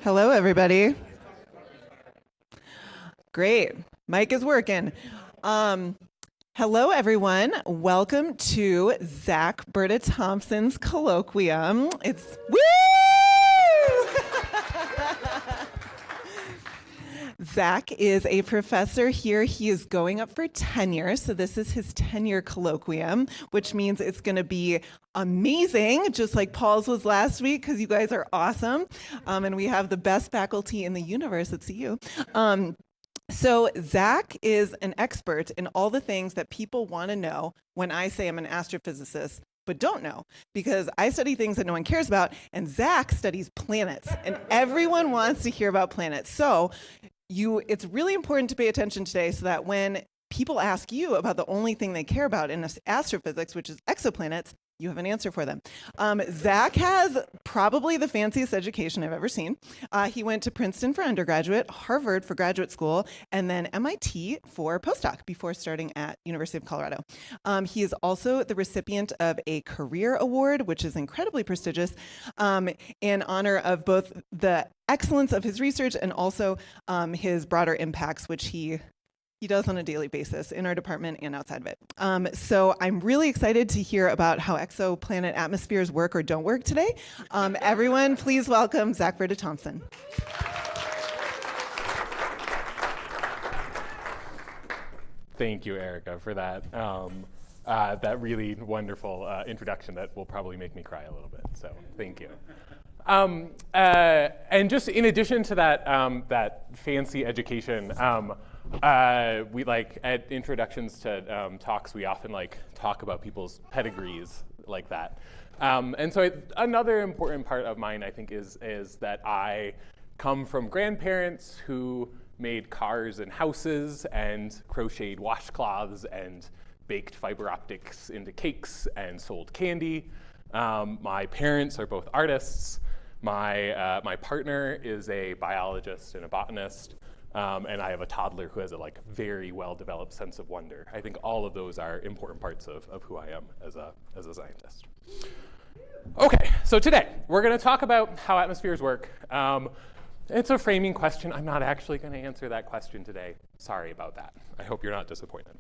Hello, everybody. Great. Mic is working. Hello, everyone. Welcome to Zach Berta-Thompson's Colloquium. It's woo! Zach is a professor here. He is going up for tenure, so this is his tenure colloquium, which means it's going to be amazing, just like Paul's was last week, because you guys are awesome, and we have the best faculty in the universe at CU. So Zach is an expert in all the things that people want to know when I say I'm an astrophysicist, but don't know, because I study things that no one cares about, and Zach studies planets, and everyone wants to hear about planets. So it's really important to pay attention today so that when people ask you about the only thing they care about in astrophysics, which is exoplanets, you have an answer for them. Zach has probably the fanciest education I've ever seen. He went to Princeton for undergraduate, Harvard for graduate school, and then MIT for postdoc before starting at University of Colorado. He is also the recipient of a career award, which is incredibly prestigious, in honor of both the excellence of his research and also his broader impacts, which he does on a daily basis in our department and outside of it. So I'm really excited to hear about how exoplanet atmospheres work or don't work today. Everyone, please welcome Zach Berta-Thompson. Thank you, Erica, for that that really wonderful introduction that will probably make me cry a little bit. So thank you. And just in addition to that, that fancy education, we at introductions to talks, we often talk about people's pedigrees like that. And so another important part of mine, I think, is that I come from grandparents who made cars and houses and crocheted washcloths and baked fiber optics into cakes and sold candy. My parents are both artists. My partner is a biologist and a botanist. And I have a toddler who has a very well-developed sense of wonder. I think all of those are important parts of who I am as a scientist. Okay, so today we're going to talk about how atmospheres work. It's a framing question. I'm not actually going to answer that question today. Sorry about that. I hope you're not disappointed.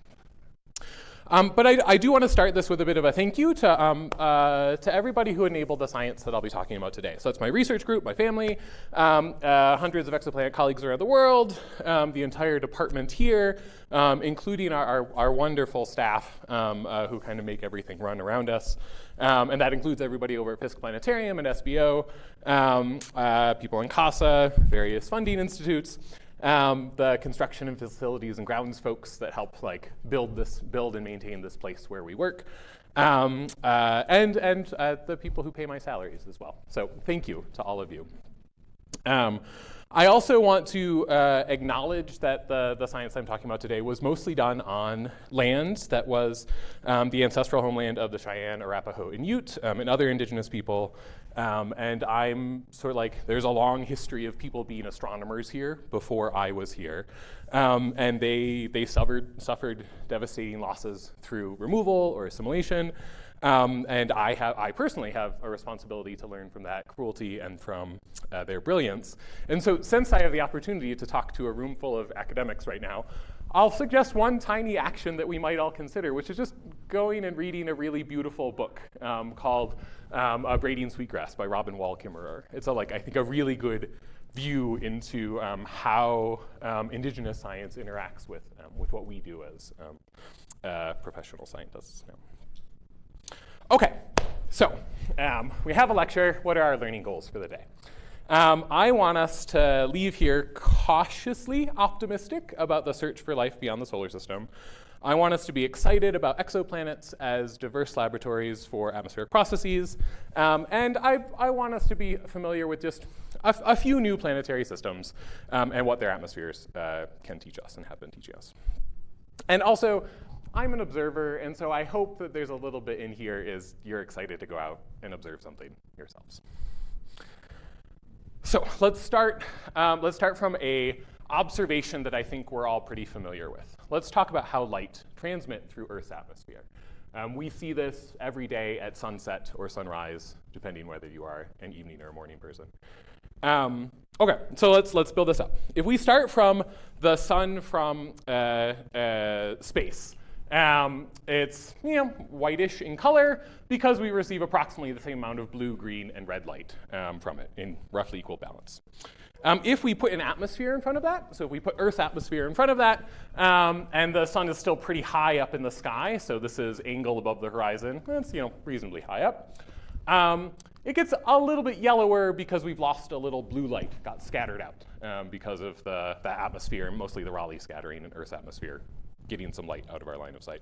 But I do want to start this with a bit of a thank you to everybody who enabled the science that I'll be talking about today. So it's my research group, my family, hundreds of exoplanet colleagues around the world, the entire department here, including our wonderful staff who kind of make everything run around us. And that includes everybody over at APS Planetarium and SBO, people in CASA, various funding institutes. The construction and facilities and grounds folks that help build and maintain this place where we work, and the people who pay my salaries as well. So thank you to all of you. I also want to acknowledge that the science I'm talking about today was mostly done on land that was the ancestral homeland of the Cheyenne, Arapaho, and Ute, and other indigenous people. And I'm sort of there's a long history of people being astronomers here before I was here. And they suffered devastating losses through removal or assimilation. And I personally have a responsibility to learn from that cruelty and from their brilliance. And so since I have the opportunity to talk to a room full of academics right now, I'll suggest one tiny action that we might all consider, which is just going and reading a really beautiful book called Braiding Sweetgrass by Robin Wall Kimmerer. It's I think a really good view into how indigenous science interacts with what we do as professional scientists now. Okay, so we have a lecture. What are our learning goals for the day? I want us to leave here cautiously optimistic about the search for life beyond the solar system. I want us to be excited about exoplanets as diverse laboratories for atmospheric processes. And I want us to be familiar with just a few new planetary systems and what their atmospheres can teach us and have been teaching us. And also, I'm an observer, and so I hope that there's a little bit in here is you're excited to go out and observe something yourselves. So let's start from a observation that I think we're all pretty familiar with. Let's talk about how light transmits through Earth's atmosphere. We see this every day at sunset or sunrise, depending whether you are an evening or a morning person. Okay, so let's build this up. If we start from the sun from space, it's whitish in color because we receive approximately the same amount of blue, green, and red light from it in roughly equal balance. If we put an atmosphere in front of that, so if we put Earth's atmosphere in front of that, and the sun is still pretty high up in the sky, so this is angle above the horizon, it's reasonably high up. It gets a little bit yellower because we've lost a little blue light, got scattered out because of the atmosphere, mostly the Rayleigh scattering in Earth's atmosphere, getting some light out of our line of sight.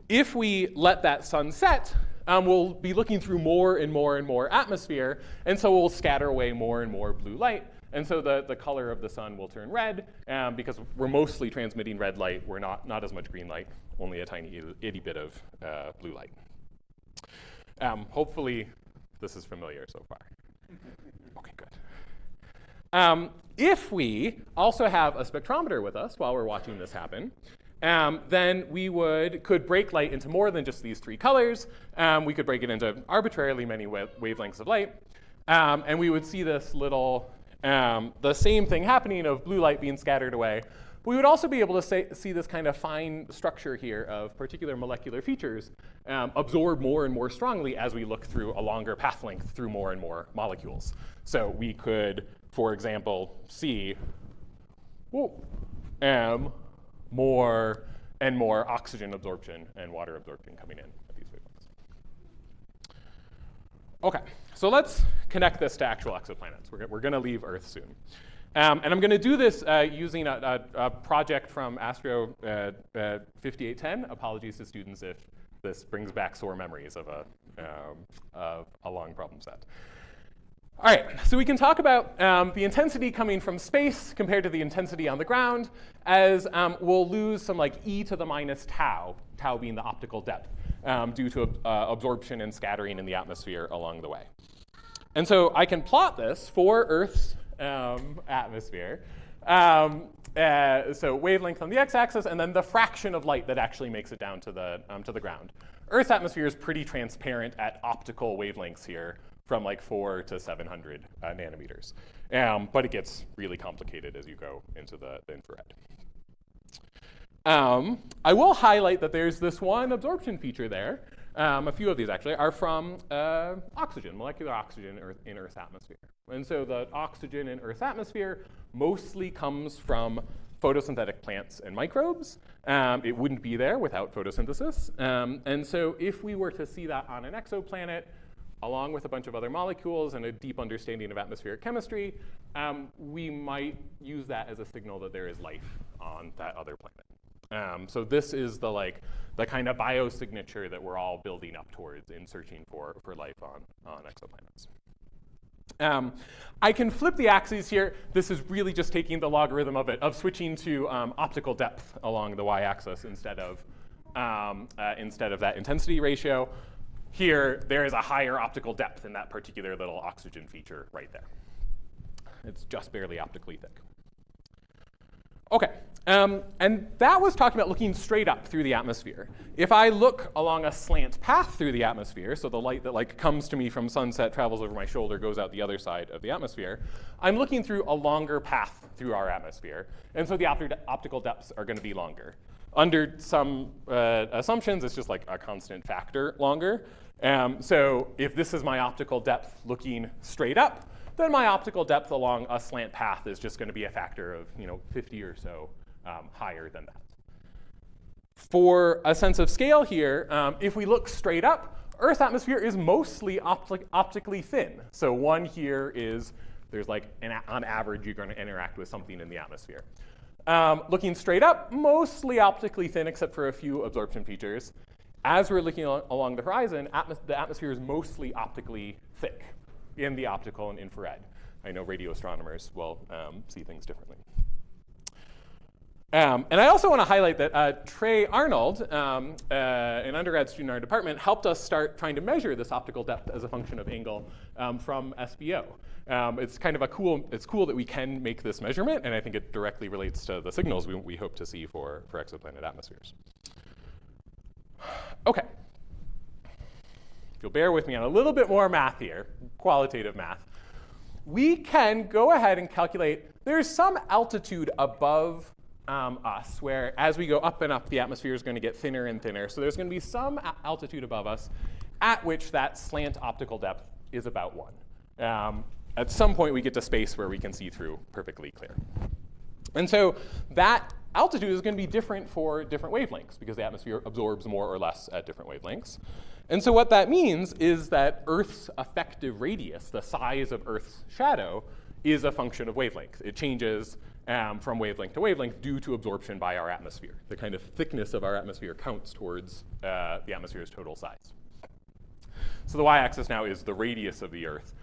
If we let that sun set, we'll be looking through more and more and more atmosphere, and so we'll scatter away more and more blue light. And so the color of the sun will turn red because we're mostly transmitting red light. We're not as much green light, only a tiny itty bit of blue light. Hopefully this is familiar so far. Okay, good. If we also have a spectrometer with us while we're watching this happen, then we could break light into more than just these three colors. We could break it into arbitrarily many wavelengths of light. And we would see this little, the same thing happening of blue light being scattered away. We would also be able to see this kind of fine structure here of particular molecular features absorb more and more strongly as we look through a longer path length through more and more molecules. So we could, for example, see more and more oxygen absorption and water absorption coming in at these wavelengths. Okay, so let's connect this to actual exoplanets. We're going to leave Earth soon. And I'm going to do this using a project from Astro 5810. Apologies to students if this brings back sore memories of a long problem set. All right, so we can talk about the intensity coming from space compared to the intensity on the ground, as we'll lose some e to the minus tau, tau being the optical depth, due to absorption and scattering in the atmosphere along the way. And so I can plot this for Earth's atmosphere. So wavelength on the x-axis, and then the fraction of light that actually makes it down to the ground. Earth's atmosphere is pretty transparent at optical wavelengths here, from 4 to 700 nanometers. But it gets really complicated as you go into the infrared. I will highlight that there's this one absorption feature there. A few of these actually are from oxygen, molecular oxygen in Earth's atmosphere. And so the oxygen in Earth's atmosphere mostly comes from photosynthetic plants and microbes. It wouldn't be there without photosynthesis. And so if we were to see that on an exoplanet, along with a bunch of other molecules and a deep understanding of atmospheric chemistry, we might use that as a signal that there is life on that other planet. So this is the kind of biosignature that we're all building up towards in searching for life on exoplanets. I can flip the axes here. This is really just taking the logarithm of switching to optical depth along the y-axis instead of that intensity ratio. Here, there is a higher optical depth in that particular little oxygen feature right there. It's just barely optically thick. Okay, and that was talking about looking straight up through the atmosphere. If I look along a slant path through the atmosphere, so the light that comes to me from sunset, travels over my shoulder, goes out the other side of the atmosphere, I'm looking through a longer path through our atmosphere, and so the optical depths are going to be longer. Under some assumptions, it's just a constant factor longer. So if this is my optical depth looking straight up, then my optical depth along a slant path is just going to be a factor of 50 or so higher than that. For a sense of scale here, if we look straight up, Earth's atmosphere is mostly optically thin. So one here is, there's on average, you're going to interact with something in the atmosphere. Looking straight up, mostly optically thin except for a few absorption features. As we're looking along the horizon, the atmosphere is mostly optically thick in the optical and infrared. I know radio astronomers will see things differently. And I also want to highlight that Trey Arnold, an undergrad student in our department, helped us start trying to measure this optical depth as a function of angle from SBO. It's kind of it's cool that we can make this measurement, and I think it directly relates to the signals we hope to see for exoplanet atmospheres. Okay. If you'll bear with me on a little bit more math here, qualitative math. we can go ahead and calculate, there's some altitude above us, where as we go up and up, the atmosphere is going to get thinner and thinner. So there's going to be some altitude above us at which that slant optical depth is about 1. At some point, we get to space where we can see through perfectly clear. And so that altitude is going to be different for different wavelengths, because the atmosphere absorbs more or less at different wavelengths. And so what that means is that Earth's effective radius, the size of Earth's shadow, is a function of wavelength. It changes from wavelength to wavelength due to absorption by our atmosphere. The kind of thickness of our atmosphere counts towards the atmosphere's total size. So the y-axis now is the radius of the Earth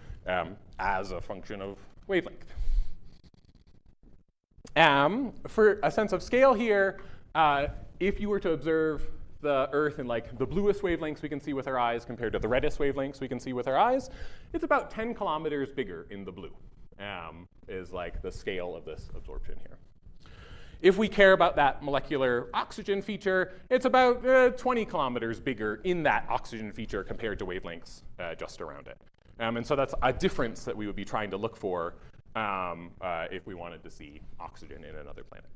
as a function of wavelength. For a sense of scale here, if you were to observe the Earth in like the bluest wavelengths we can see with our eyes compared to the reddest wavelengths we can see with our eyes, it's about 10 kilometers bigger in the blue, is like the scale of this absorption here. If we care about that molecular oxygen feature, it's about 20 kilometers bigger in that oxygen feature compared to wavelengths just around it. And so that's a difference that we would be trying to look for if we wanted to see oxygen in another planet.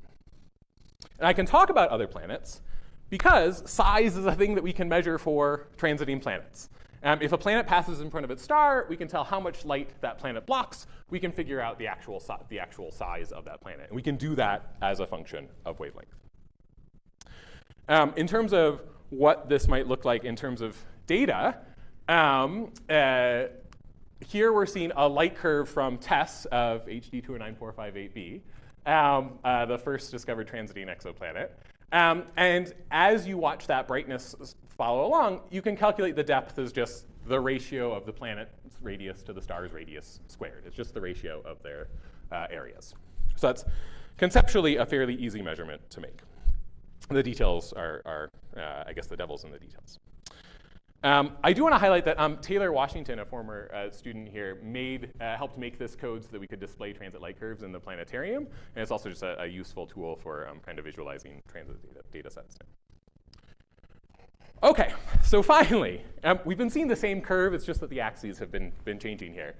And I can talk about other planets because size is a thing that we can measure for transiting planets. If a planet passes in front of its star, we can tell how much light that planet blocks. We can figure out the actual size of that planet. And we can do that as a function of wavelength. In terms of what this might look like in terms of data, here we're seeing a light curve from TESS of HD 209458b, the first discovered transiting exoplanet. And as you watch that brightness follow along, you can calculate the depth as just the ratio of the planet's radius to the star's radius squared. It's just the ratio of their areas. So that's conceptually a fairly easy measurement to make. The details are I guess, the devil's in the details. I do want to highlight that Taylor Washington, a former student here, helped make this code so that we could display transit light curves in the planetarium. And it's also just a useful tool for kind of visualizing transit data sets. OK, so finally, we've been seeing the same curve. It's just that the axes have been changing here.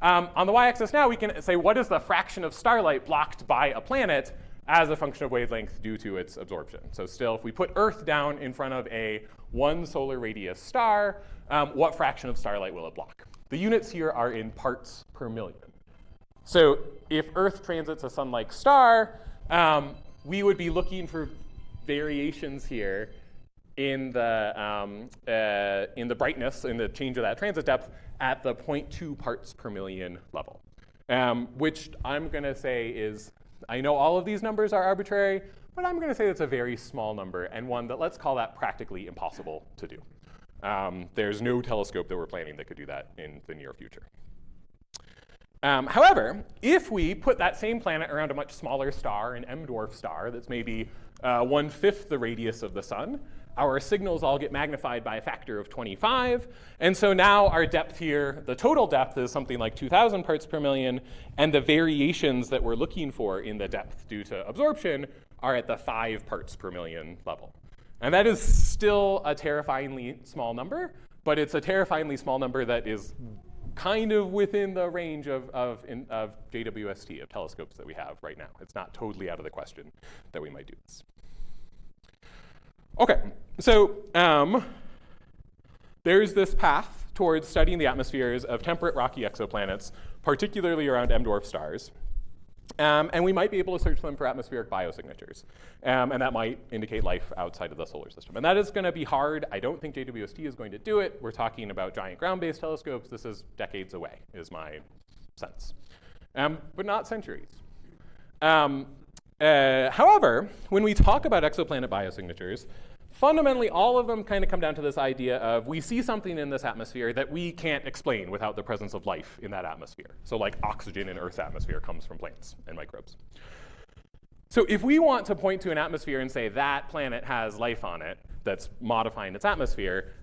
On the y-axis now, we can say, what is the fraction of starlight blocked by a planet as a function of wavelength due to its absorption? So still, if we put Earth down in front of a 1 solar radius star, what fraction of starlight will it block? The units here are in parts per million. So if Earth transits a sun-like star, we would be looking for variations here in the brightness, in the change of that transit depth at the 0.2 parts per million level, which I'm going to say is, I know all of these numbers are arbitrary, but I'm going to say it's a very small number and one that, let's call that practically impossible to do. There's no telescope that we're planning that could do that in the near future. However, if we put that same planet around a much smaller star, an M-dwarf star that's maybe 1/5 the radius of the sun, our signals all get magnified by a factor of 25. And so now our depth here, the total depth is something like 2,000 parts per million. And the variations that we're looking for in the depth due to absorption are at the 5 parts per million level. And that is still a terrifyingly small number, but it's a terrifyingly small number that is kind of within the range of JWST, of telescopes that we have right now. It's not totally out of the question that we might do this. OK, so there's this path towards studying the atmospheres of temperate rocky exoplanets, particularly around M-dwarf stars. And we might be able to search them for atmospheric biosignatures. And that might indicate life outside of the solar system. And that is going to be hard. I don't think JWST is going to do it. We're talking about giant ground-based telescopes. This is decades away, is my sense. But not centuries. However, when we talk about exoplanet biosignatures, fundamentally, all of them kind of come down to this idea of we see something in this atmosphere that we can't explain without the presence of life in that atmosphere. So like oxygen in Earth's atmosphere comes from plants and microbes. So if we want to point to an atmosphere and say that planet has life on it that's modifying its atmosphere,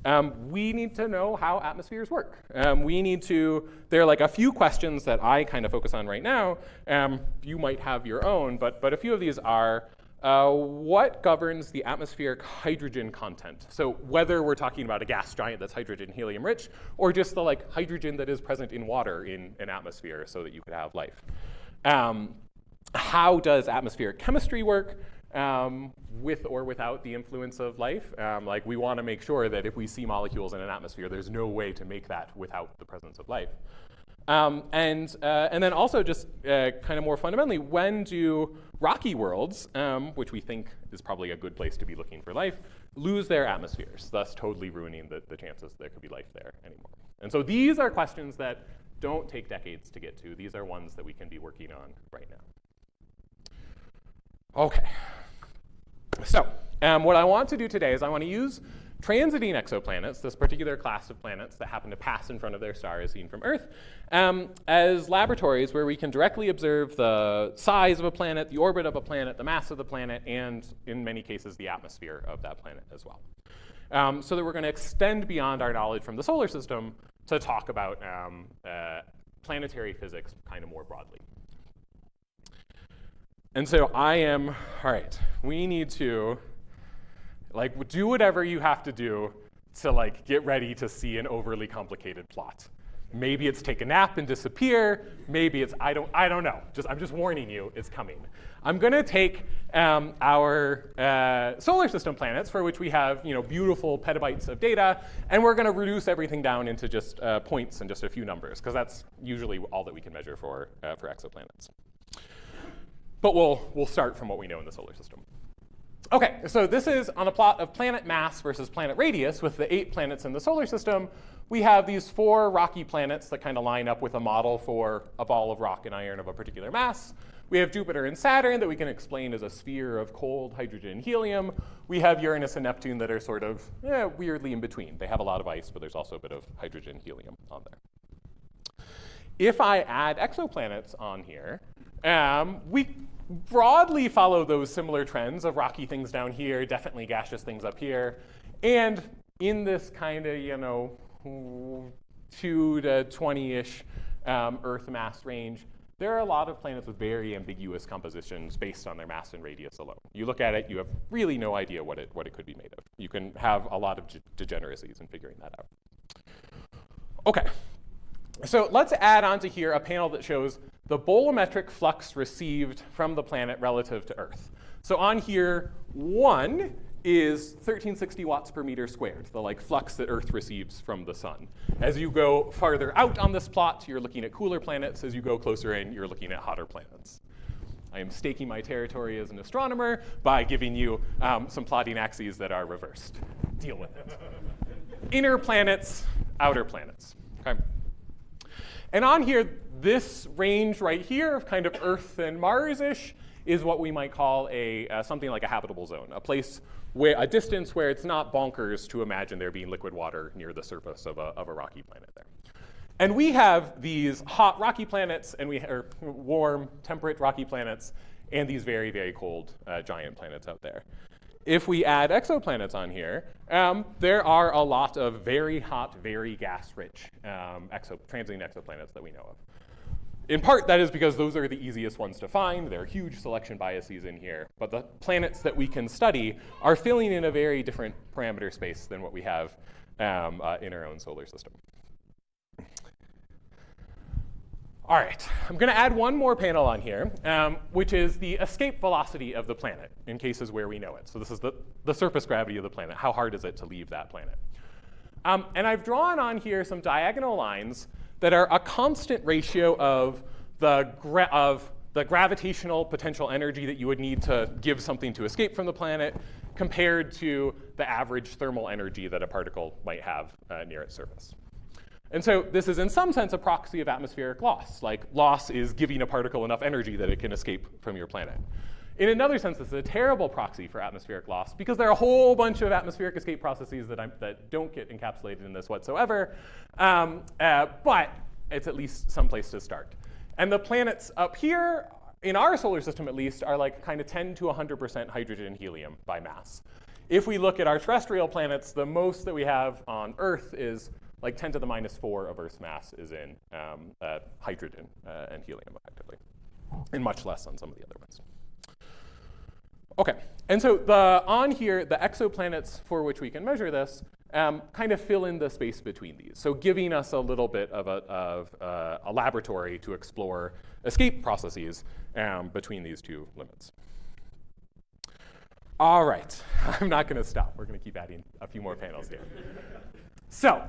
we need to know how atmospheres work. There are like a few questions that I kind of focus on right now. You might have your own, but a few of these are, what governs the atmospheric hydrogen content? So whether we're talking about a gas giant that's hydrogen helium rich, or just the like hydrogen that is present in water in an atmosphere so that you could have life. How does atmospheric chemistry work with or without the influence of life? Like we want to make sure that if we see molecules in an atmosphere, there's no way to make that without the presence of life. And then also just kind of more fundamentally, when do rocky worlds, which we think is probably a good place to be looking for life, lose their atmospheres, thus totally ruining the chances there could be life there anymore? And so these are questions that don't take decades to get to. These are ones that we can be working on right now. Okay. So what I want to do today is I want to use transiting exoplanets, this particular class of planets that happen to pass in front of their star as seen from Earth, as laboratories where we can directly observe the size of a planet, the orbit of a planet, the mass of the planet, and in many cases the atmosphere of that planet as well. So that we're going to extend beyond our knowledge from the solar system to talk about planetary physics kind of more broadly. And so all right, we need to do whatever you have to do to get ready to see an overly complicated plot. Maybe it's take a nap and disappear. Maybe it's, I don't know. I'm just warning you, it's coming. I'm going to take our solar system planets, for which we have beautiful petabytes of data, and we're going to reduce everything down into just points and just a few numbers, because that's usually all that we can measure for exoplanets. But we'll start from what we know in the solar system. Okay, so this is on a plot of planet mass versus planet radius with the 8 planets in the solar system. We have these 4 rocky planets that kind of line up with a model for a ball of rock and iron of a particular mass. We have Jupiter and Saturn that we can explain as a sphere of cold hydrogen and helium. We have Uranus and Neptune that are sort of weirdly in between. They have a lot of ice, but there's also a bit of hydrogen and helium on there. If I add exoplanets on here, we broadly follow those similar trends of rocky things down here, definitely gaseous things up here. And in this kind of, 2 to 20-ish Earth mass range, there are a lot of planets with very ambiguous compositions based on their mass and radius alone. You look at it, you have really no idea what it could be made of. You can have a lot of degeneracies in figuring that out. Okay. So let's add onto here a panel that shows the bolometric flux received from the planet relative to Earth. So on here, 1 is 1360 watts per meter squared, the flux that Earth receives from the sun. As you go farther out on this plot, you're looking at cooler planets. As you go closer in, you're looking at hotter planets. I am staking my territory as an astronomer by giving you some plotting axes that are reversed. Deal with it. Inner planets, outer planets. Okay. And on here, this range right here of kind of Earth and Mars-ish is what we might call something like a habitable zone, a distance where it's not bonkers to imagine there being liquid water near the surface of a rocky planet there. And we have these hot rocky planets, and warm, temperate rocky planets, and these very, very cold giant planets out there. If we add exoplanets on here, there are a lot of very hot, very gas-rich transiting exoplanets that we know of. In part, that is because those are the easiest ones to find. There are huge selection biases in here. But the planets that we can study are filling in a very different parameter space than what we have in our own solar system. All right, I'm going to add one more panel on here, which is the escape velocity of the planet in cases where we know it. So this is the surface gravity of the planet. How hard is it to leave that planet? And I've drawn on here some diagonal lines that are a constant ratio of the gravitational potential energy that you would need to give something to escape from the planet compared to the average thermal energy that a particle might have near its surface. And so this is in some sense a proxy of atmospheric loss. Loss is giving a particle enough energy that it can escape from your planet. In another sense, this is a terrible proxy for atmospheric loss because there are a whole bunch of atmospheric escape processes that don't get encapsulated in this whatsoever. But it's at least some place to start. And the planets up here, in our solar system at least, are kind of 10 to 100% hydrogen and helium by mass. If we look at our terrestrial planets, the most that we have on Earth is 10 to the minus 4 of Earth's mass is in hydrogen and helium, effectively, and much less on some of the other ones. Okay, and so on here, the exoplanets for which we can measure this kind of fill in the space between these. So giving us a little bit of a laboratory to explore escape processes between these two limits. All right, I'm not going to stop. We're going to keep adding a few more panels here. So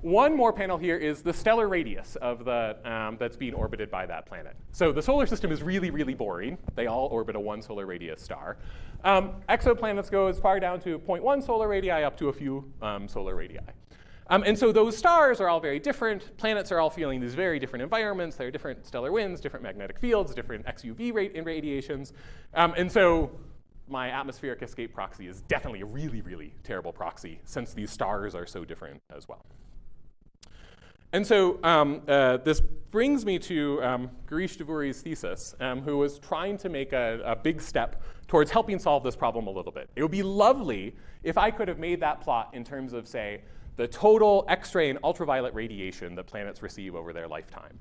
one more panel here is the stellar radius of that's being orbited by that planet. So the solar system is really, really boring. They all orbit a 1 solar radius star. Exoplanets go as far down to 0.1 solar radii up to a few solar radii. And so those stars are all very different. Planets are all feeling these very different environments. There are different stellar winds, different magnetic fields, different XUV radiations. And so my atmospheric escape proxy is definitely a really, really terrible proxy since these stars are so different as well. And so this brings me to Girish Devuri's thesis, who was trying to make a big step towards helping solve this problem a little bit. It would be lovely if I could have made that plot in terms of, say, the total X-ray and ultraviolet radiation that planets receive over their lifetime.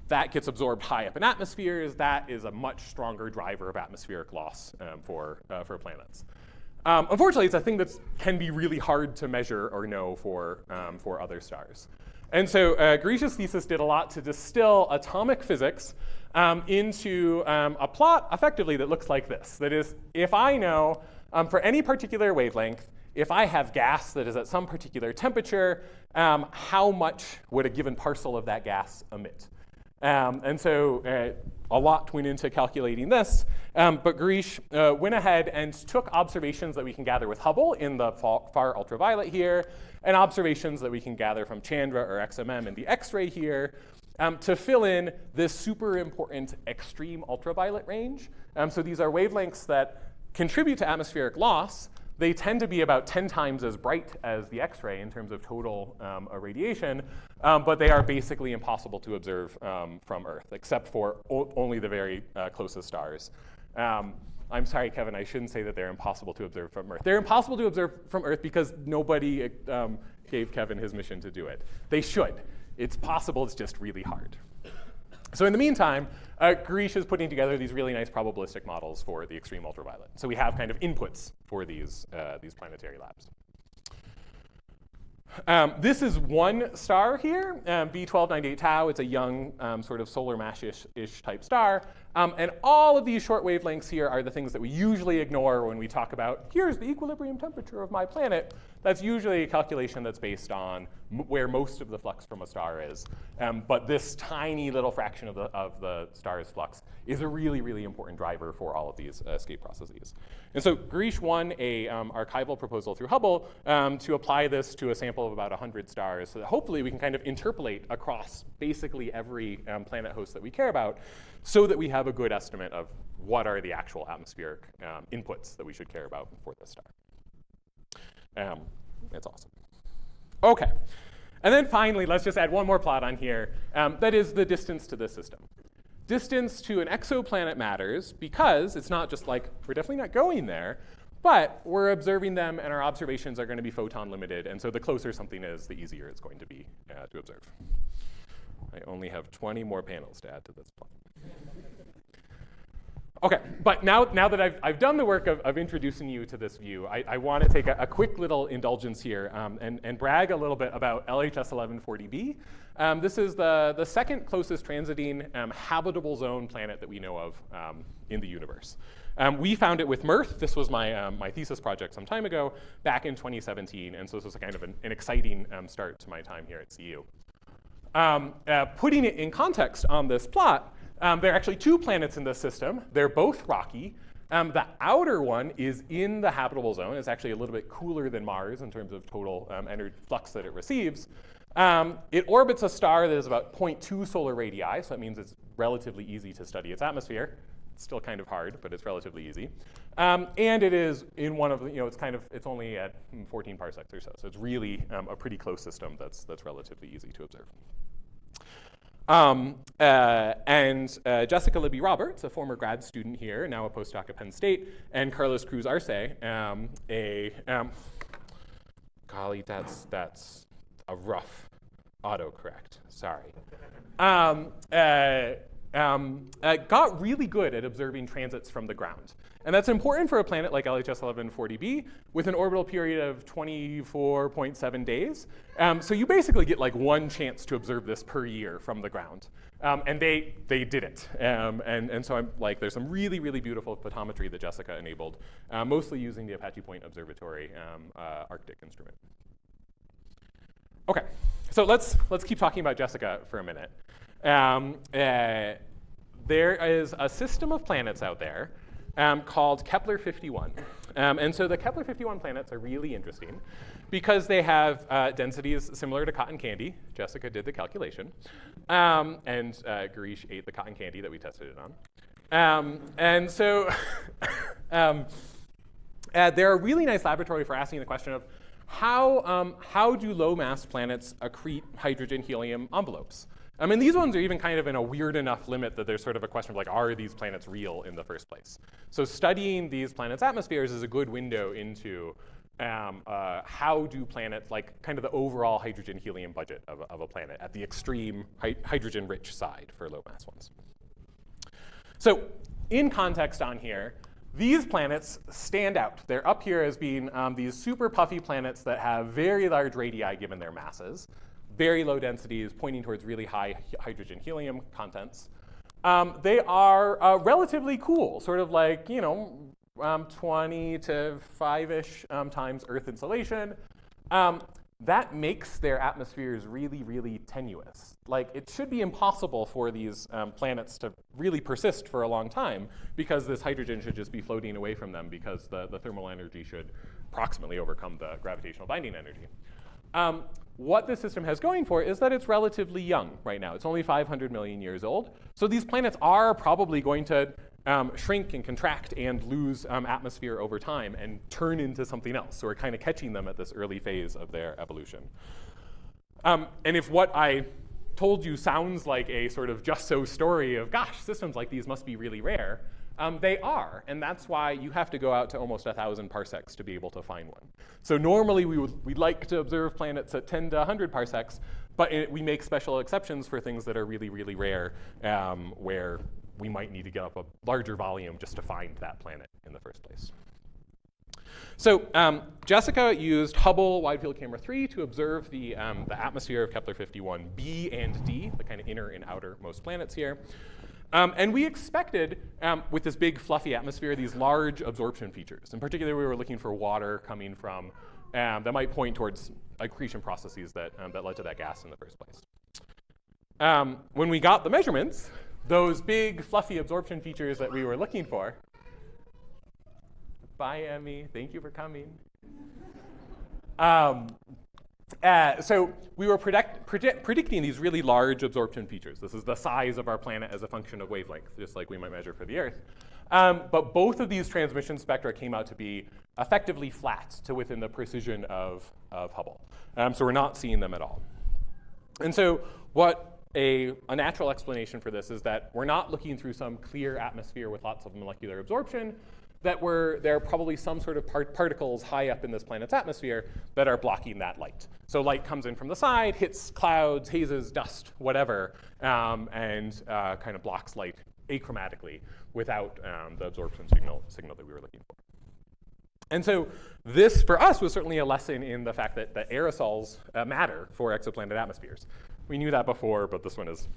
That gets absorbed high up in atmospheres. That is a much stronger driver of atmospheric loss for planets. Unfortunately, it's a thing that can be really hard to measure or know for other stars. And so Girish's thesis did a lot to distill atomic physics into a plot effectively that looks like this. That is, if I know for any particular wavelength, if I have gas that is at some particular temperature, how much would a given parcel of that gas emit? And so a lot went into calculating this, but Girish went ahead and took observations that we can gather with Hubble in the far ultraviolet here, and observations that we can gather from Chandra or XMM in the X-ray here, to fill in this super important extreme ultraviolet range. So these are wavelengths that contribute to atmospheric loss. They tend to be about 10 times as bright as the X-ray in terms of total irradiation, but they are basically impossible to observe from Earth, except for only the very closest stars. I'm sorry, Kevin, I shouldn't say that they're impossible to observe from Earth. They're impossible to observe from Earth because nobody gave Kevin his mission to do it. They should. It's possible, it's just really hard. So in the meantime, Girish is putting together these really nice probabilistic models for the extreme ultraviolet. So we have kind of inputs for these planetary labs. This is one star here, B1298 Tau. It's a young sort of solar mass-ish type star. And all of these short wavelengths here are the things that we usually ignore when we talk about, here's the equilibrium temperature of my planet. That's usually a calculation that's based on where most of the flux from a star is. But this tiny little fraction of the star's flux is a really, really important driver for all of these escape processes. And so Girish won a archival proposal through Hubble to apply this to a sample of about 100 stars, so that hopefully we can kind of interpolate across basically every planet host that we care about, so that we have a good estimate of what are the actual atmospheric inputs that we should care about for this star. It's awesome. OK. And then finally, let's just add one more plot on here. That is the distance to this system. Distance to an exoplanet matters because it's not just like, we're definitely not going there, but we're observing them, and our observations are going to be photon limited. And so the closer something is, the easier it's going to be to observe. I only have 20 more panels to add to this plot. OK, but now that I've done the work of introducing you to this view, I want to take a quick little indulgence here and brag a little bit about LHS 1140b. This is the second closest transiting habitable zone planet that we know of in the universe. We found it with Mirth. This was my thesis project some time ago, back in 2017. And so this was a kind of an exciting start to my time here at CU. Putting it in context on this plot, there are actually two planets in this system. They're both rocky. The outer one is in the habitable zone. It's actually a little bit cooler than Mars in terms of total energy flux that it receives. It orbits a star that is about 0.2 solar radii, so that means it's relatively easy to study its atmosphere. It's still kind of hard, but it's relatively easy. And it is in one of the, it's only at 14 parsecs or so. So it's really a pretty close system that's relatively easy to observe. Jessica Libby Roberts, a former grad student here, now a postdoc at Penn State, and Carlos Cruz Arce, golly, that's a rough autocorrect, sorry. got really good at observing transits from the ground. And that's important for a planet like LHS 1140b with an orbital period of 24.7 days. So you basically get like one chance to observe this per year from the ground. And they did it. And so I'm like, there's some really, really beautiful photometry that Jessica enabled, mostly using the Apache Point Observatory Arctic instrument. Okay, so let's keep talking about Jessica for a minute. There is a system of planets out there called Kepler-51. And so the Kepler-51 planets are really interesting because they have densities similar to cotton candy. Jessica did the calculation. And Garish ate the cotton candy that we tested it on. And so they're a really nice laboratory for asking the question of how do low-mass planets accrete hydrogen-helium envelopes? I mean, these ones are even kind of in a weird enough limit that there's sort of a question of like, are these planets real in the first place? So studying these planets' atmospheres is a good window into how do planets, like kind of the overall hydrogen-helium budget of a planet at the extreme hydrogen-rich side for low-mass ones. So in context on here, these planets stand out. They're up here as being these super puffy planets that have very large radii given their masses, very low densities, pointing towards really high hydrogen-helium contents. They are relatively cool, sort of like, 20 to 5-ish times Earth insolation. That makes their atmospheres really, really tenuous. Like, it should be impossible for these planets to really persist for a long time because this hydrogen should just be floating away from them because the thermal energy should approximately overcome the gravitational binding energy. What this system has going for it is that it's relatively young right now. It's only 500 million years old. So these planets are probably going to shrink and contract and lose atmosphere over time and turn into something else. So we're kind of catching them at this early phase of their evolution. And if what I told you sounds like a sort of just so story of, gosh, systems like these must be really rare, they are, and that's why you have to go out to almost 1,000 parsecs to be able to find one. So normally we'd like to observe planets at 10 to 100 parsecs, but we make special exceptions for things that are really, really rare, where we might need to get up a larger volume just to find that planet in the first place. So Jessica used Hubble Wide Field Camera 3 to observe the atmosphere of Kepler-51b and d, the kind of inner and outermost planets here. And we expected, with this big fluffy atmosphere, these large absorption features. In particular, we were looking for water coming from, that might point towards accretion processes that led to that gas in the first place. When we got the measurements, those big fluffy absorption features that we were looking for, bye, Emmy, thank you for coming. So we were predicting these really large absorption features. This is the size of our planet as a function of wavelength, just like we might measure for the Earth. But both of these transmission spectra came out to be effectively flat to within the precision of Hubble. So we're not seeing them at all. And so what a natural explanation for this is that we're not looking through some clear atmosphere with lots of molecular absorption, that there are probably some sort of particles high up in this planet's atmosphere that are blocking that light. So light comes in from the side, hits clouds, hazes, dust, whatever, and kind of blocks light achromatically without the absorption signal that we were looking for. And so this, for us, was certainly a lesson in the fact that aerosols matter for exoplanet atmospheres. We knew that before, but this one is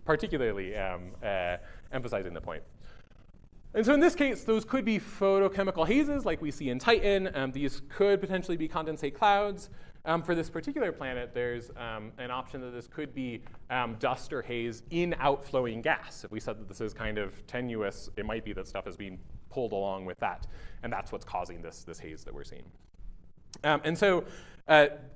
particularly emphasizing the point. And so in this case, those could be photochemical hazes like we see in Titan. These could potentially be condensate clouds. For this particular planet, there's an option that this could be dust or haze in outflowing gas. If we said that this is kind of tenuous, it might be that stuff is being pulled along with that. And that's what's causing this haze that we're seeing. And so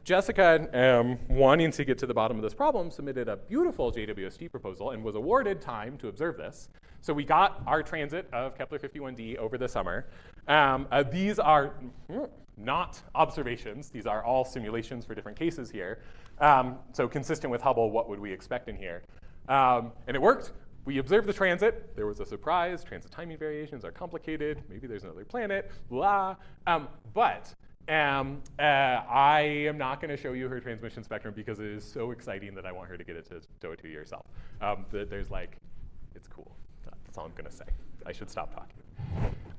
Jessica, wanting to get to the bottom of this problem, submitted a beautiful JWST proposal and was awarded time to observe this. So we got our transit of Kepler-51d over the summer. These are not observations. These are all simulations for different cases here. So consistent with Hubble, what would we expect in here? And it worked. We observed the transit. There was a surprise. Transit timing variations are complicated. Maybe there's another planet, blah. But I am not going to show you her transmission spectrum because it is so exciting that I want her to get it to show it to you yourself. There's like, it's That's all I'm going to say. I should stop talking.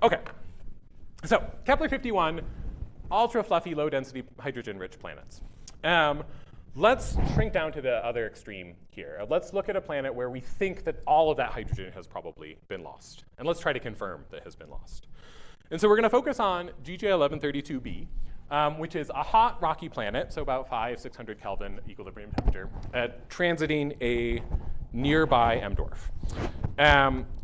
OK. So Kepler-51, ultra fluffy, low density, hydrogen-rich planets. Let's shrink down to the other extreme here. Let's look at a planet where we think that all of that hydrogen has probably been lost. And let's try to confirm that it has been lost. And so we're going to focus on GJ 1132b, which is a hot, rocky planet, so about 600 Kelvin equilibrium temperature, transiting a nearby M dwarf.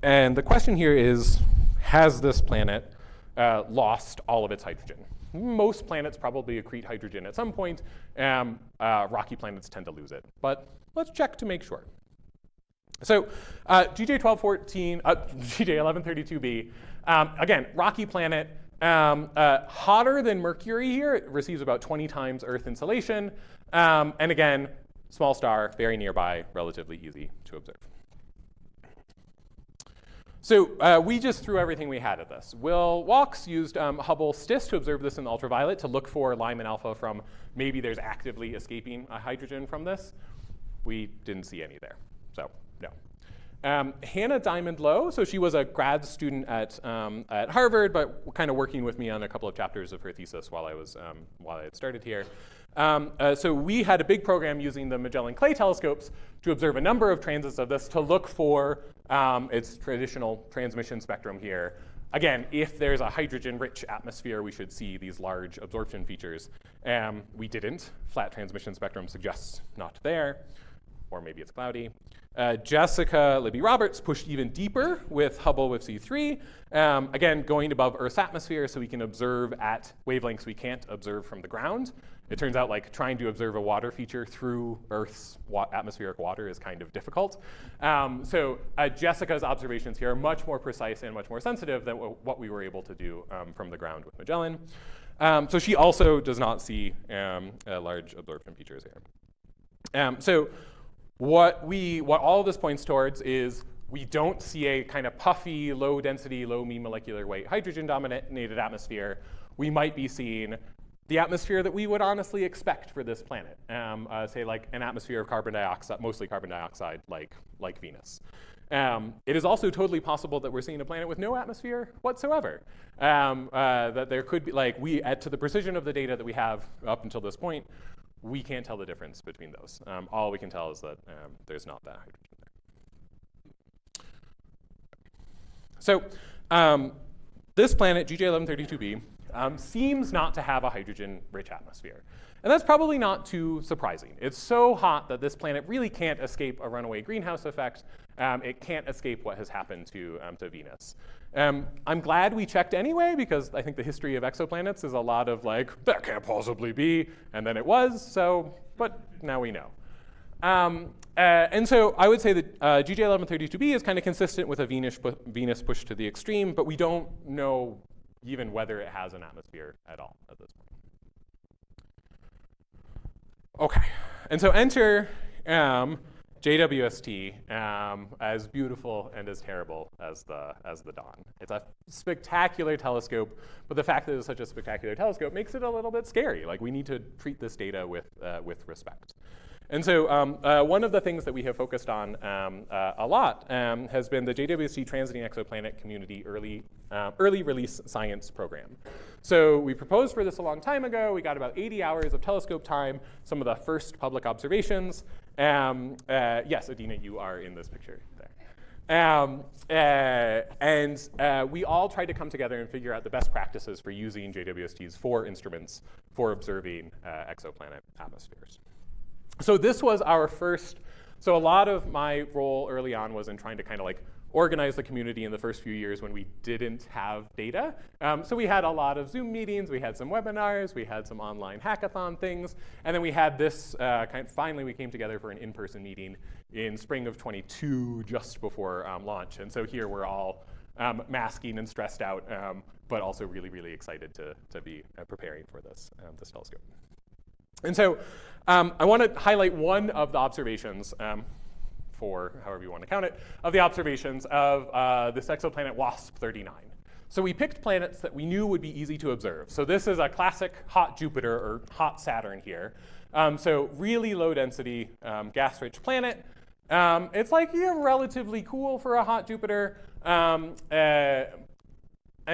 And the question here is, has this planet lost all of its hydrogen? Most planets probably accrete hydrogen at some point. Rocky planets tend to lose it. But let's check to make sure. So GJ 1132b, again, rocky planet, hotter than Mercury here. It receives about 20 times Earth insolation. And again, small star, very nearby, relatively easy to observe. So we just threw everything we had at this. Will Walks used Hubble STIS to observe this in the ultraviolet to look for Lyman alpha from maybe there's actively escaping hydrogen from this. We didn't see any there, so no. Hannah Diamond Lowe, so she was a grad student at Harvard, but kind of working with me on a couple of chapters of her thesis while I had started here. So we had a big program using the Magellan Clay telescopes to observe a number of transits of this to look for its traditional transmission spectrum here. Again, if there's a hydrogen-rich atmosphere, we should see these large absorption features. We didn't. Flat transmission spectrum suggests not there, or maybe it's cloudy. Jessica Libby Roberts pushed even deeper with Hubble with C3. Again, going above Earth's atmosphere so we can observe at wavelengths we can't observe from the ground. It turns out like trying to observe a water feature through Earth's atmospheric water is kind of difficult. So Jessica's observations here are much more precise and much more sensitive than what we were able to do from the ground with Magellan. So she also does not see large absorption features here. So what all of this points towards is we don't see a kind of puffy, low density, low mean molecular weight hydrogen-dominated atmosphere. We might be seeing the atmosphere that we would honestly expect for this planet, say like an atmosphere of carbon dioxide, mostly carbon dioxide, like Venus. It is also totally possible that we're seeing a planet with no atmosphere whatsoever. That there could be, like, to the precision of the data that we have up until this point, we can't tell the difference between those. All we can tell is that there's not that hydrogen there. So this planet, GJ 1132b, seems not to have a hydrogen-rich atmosphere. And that's probably not too surprising. It's so hot that this planet really can't escape a runaway greenhouse effect. It can't escape what has happened to Venus. I'm glad we checked anyway, because I think the history of exoplanets is a lot of like, that can't possibly be, and then it was, so, but now we know. And so I would say that GJ 1132b is kind of consistent with a Venus push to the extreme, but we don't know even whether it has an atmosphere at all at this point. OK, and so enter JWST, as beautiful and as terrible as the dawn. It's a spectacular telescope, but the fact that it's such a spectacular telescope makes it a little bit scary. Like, we need to treat this data with respect. And so one of the things that we have focused on a lot has been the JWST Transiting Exoplanet Community Early Release Science Program. So we proposed for this a long time ago. We got about 80 hours of telescope time, some of the first public observations. Yes, Adina, you are in this picture there. And we all tried to come together and figure out the best practices for using JWST's 4 instruments for observing exoplanet atmospheres. So this was our first, so a lot of my role early on was in trying to kind of like organize the community in the first few years when we didn't have data. So we had a lot of Zoom meetings, we had some webinars, we had some online hackathon things, and then we had this, finally we came together for an in-person meeting in spring of 22, just before launch. And so here we're all masking and stressed out, but also really, really excited to be preparing for this telescope. And so I want to highlight one of the observations, for however you want to count it, of the observations of this exoplanet WASP-39. So we picked planets that we knew would be easy to observe. So this is a classic hot Jupiter or hot Saturn here. So really low density, gas-rich planet. It's like relatively cool for a hot Jupiter. And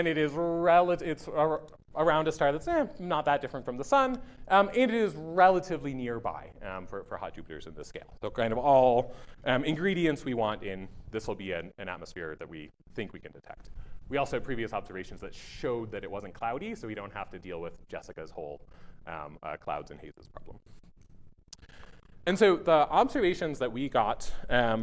it is around a star that's not that different from the sun, and it is relatively nearby for hot Jupiters in this scale. So kind of all ingredients we want in this will be an atmosphere that we think we can detect. We also had previous observations that showed that it wasn't cloudy, so we don't have to deal with Jessica's whole clouds and hazes problem. And so the observations that we got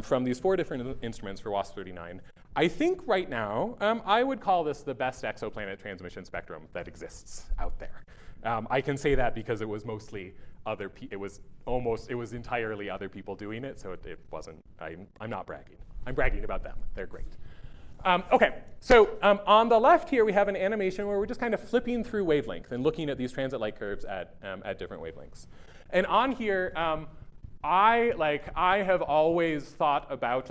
from these 4 different instruments for WASP-39, I think right now, I would call this the best exoplanet transmission spectrum that exists out there. I can say that because it was mostly it was entirely other people doing it, so it wasn't, I'm not bragging. I'm bragging about them, they're great. Okay, so on the left here, we have an animation where we're just kind of flipping through wavelength and looking at these transit light curves at different wavelengths. And on here, I have always thought about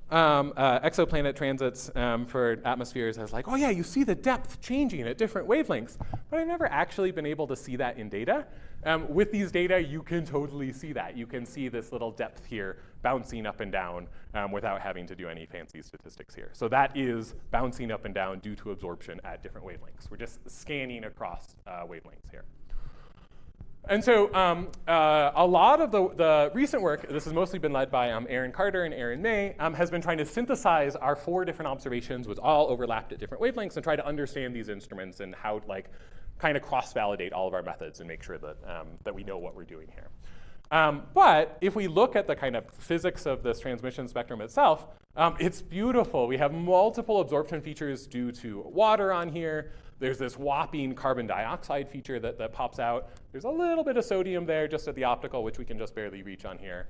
exoplanet transits for atmospheres as oh yeah, you see the depth changing at different wavelengths, but I've never actually been able to see that in data. With these data, you can totally see that. You can see this little depth here bouncing up and down without having to do any fancy statistics here. So that is bouncing up and down due to absorption at different wavelengths. We're just scanning across wavelengths here. And so a lot of the recent work, this has mostly been led by Aaron Carter and Aaron May, has been trying to synthesize our 4 different observations which all overlapped at different wavelengths and try to understand these instruments and how kind of cross-validate all of our methods and make sure that, that we know what we're doing here. But if we look at the kind of physics of this transmission spectrum itself, it's beautiful. We have multiple absorption features due to water on here. There's this whopping carbon dioxide feature that pops out. There's a little bit of sodium there just at the optical, which we can just barely reach on here.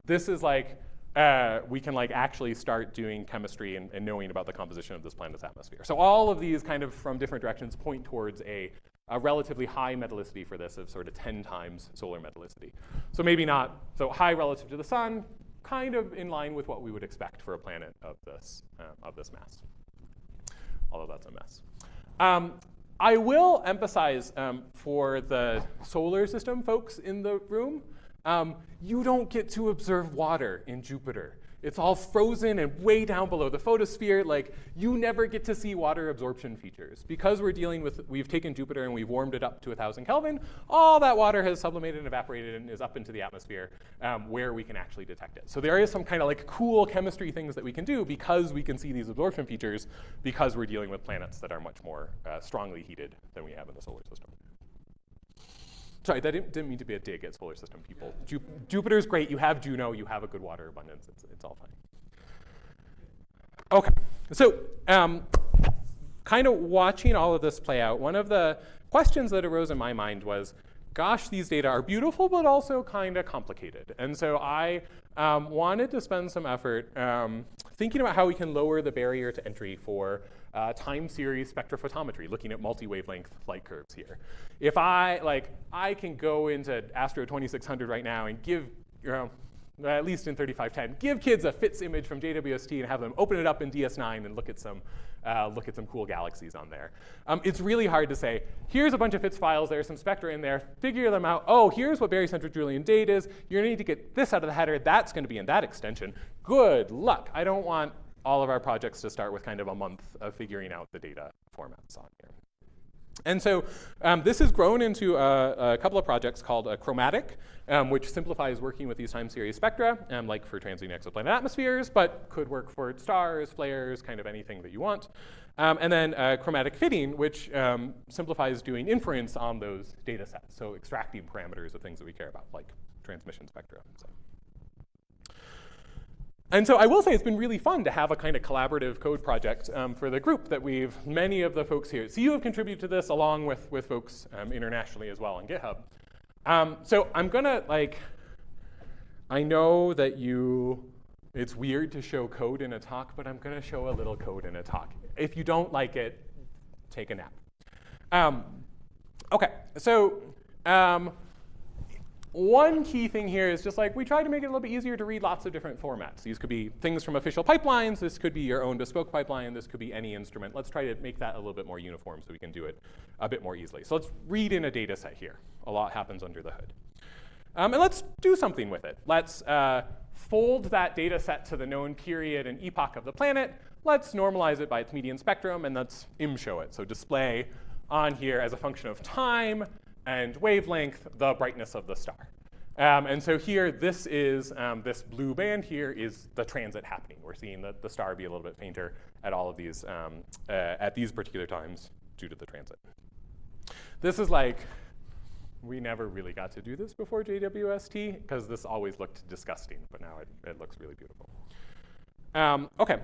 This is we can actually start doing chemistry and knowing about the composition of this planet's atmosphere. So all of these kind of from different directions point towards a relatively high metallicity for this of sort of 10 times solar metallicity. So maybe not so high relative to the sun, kind of in line with what we would expect for a planet of this mass, although that's a mess. I will emphasize for the solar system folks in the room, you don't get to observe water in Jupiter. It's all frozen and way down below the photosphere. You never get to see water absorption features. Because we've taken Jupiter and we've warmed it up to 1,000 Kelvin, all that water has sublimated and evaporated and is up into the atmosphere where we can actually detect it. So there is some kind of cool chemistry things that we can do because we can see these absorption features because we're dealing with planets that are much more strongly heated than we have in the solar system. Sorry, that didn't mean to be a dig at solar system people. Jupiter's great. You have Juno. You have a good water abundance. It's all fine. OK, so kind of watching all of this play out, one of the questions that arose in my mind was, gosh, these data are beautiful, but also kind of complicated. And so I wanted to spend some effort thinking about how we can lower the barrier to entry for time series spectrophotometry, looking at multi-wavelength light curves here. If I can go into Astro 2600 right now and give, at least in 3510, give kids a FITS image from JWST and have them open it up in DS9 and look at some cool galaxies on there. It's really hard to say, here's a bunch of FITS files, there's some spectra in there, figure them out. Oh, here's what barycentric Julian date is. You're gonna need to get this out of the header. That's gonna be in that extension. Good luck. I don't want all of our projects to start with kind of a month of figuring out the data formats on here. And so this has grown into a couple of projects called Chromatic, which simplifies working with these time series spectra, like for transiting exoplanet atmospheres, but could work for stars, flares, kind of anything that you want. And then Chromatic Fitting, which simplifies doing inference on those data sets, so extracting parameters of things that we care about, like transmission spectra. And so I will say it's been really fun to have a kind of collaborative code project for the group that many of the folks here at CU have contributed to this along with folks internationally as well on GitHub. So I'm gonna I know that it's weird to show code in a talk, but I'm gonna show a little code in a talk. If you don't like it, take a nap. Okay, so one key thing here is just we try to make it a little bit easier to read lots of different formats. These could be things from official pipelines. This could be your own bespoke pipeline. This could be any instrument. Let's try to make that a little bit more uniform so we can do it a bit more easily. So let's read in a data set here. A lot happens under the hood. And let's do something with it. Let's fold that data set to the known period and epoch of the planet. Let's normalize it by its median spectrum, and let's show it. So display on here as a function of time and wavelength the brightness of the star. And so here, this is this blue band here is the transit happening. We're seeing the star be a little bit fainter at all of these at these particular times due to the transit. This is like, we never really got to do this before JWST because this always looked disgusting, but now it looks really beautiful. OK,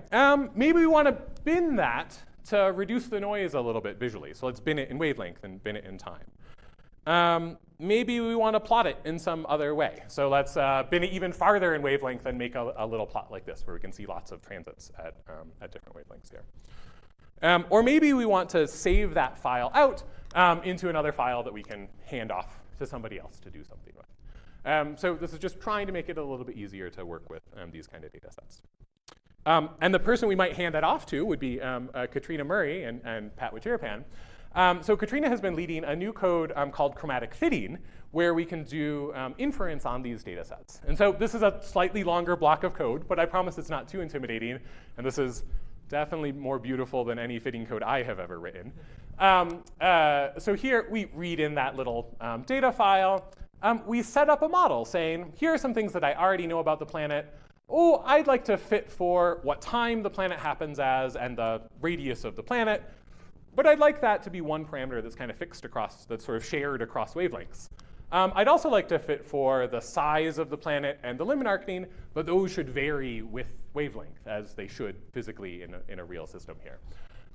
maybe we want to bin that to reduce the noise a little bit visually. So let's bin it in wavelength and bin it in time. Maybe we want to plot it in some other way. So let's bin it even farther in wavelength and make a little plot like this where we can see lots of transits at different wavelengths here. Or maybe we want to save that file out into another file that we can hand off to somebody else to do something with. So this is just trying to make it a little bit easier to work with these kind of data sets. And the person we might hand that off to would be Katrina Murray and Pat Wichirapan. So Katrina has been leading a new code called chromatic fitting, where we can do inference on these data sets. And so this is a slightly longer block of code, but I promise it's not too intimidating. And this is definitely more beautiful than any fitting code I have ever written. So here we read in that little data file. We set up a model saying, here are some things that I already know about the planet. Oh, I'd like to fit for what time the planet happens as and the radius of the planet. But I'd like that to be one parameter that's kind of fixed across, that's sort of shared across wavelengths. I'd also like to fit for the size of the planet and the limit arcing, but those should vary with wavelength, as they should physically in a real system here.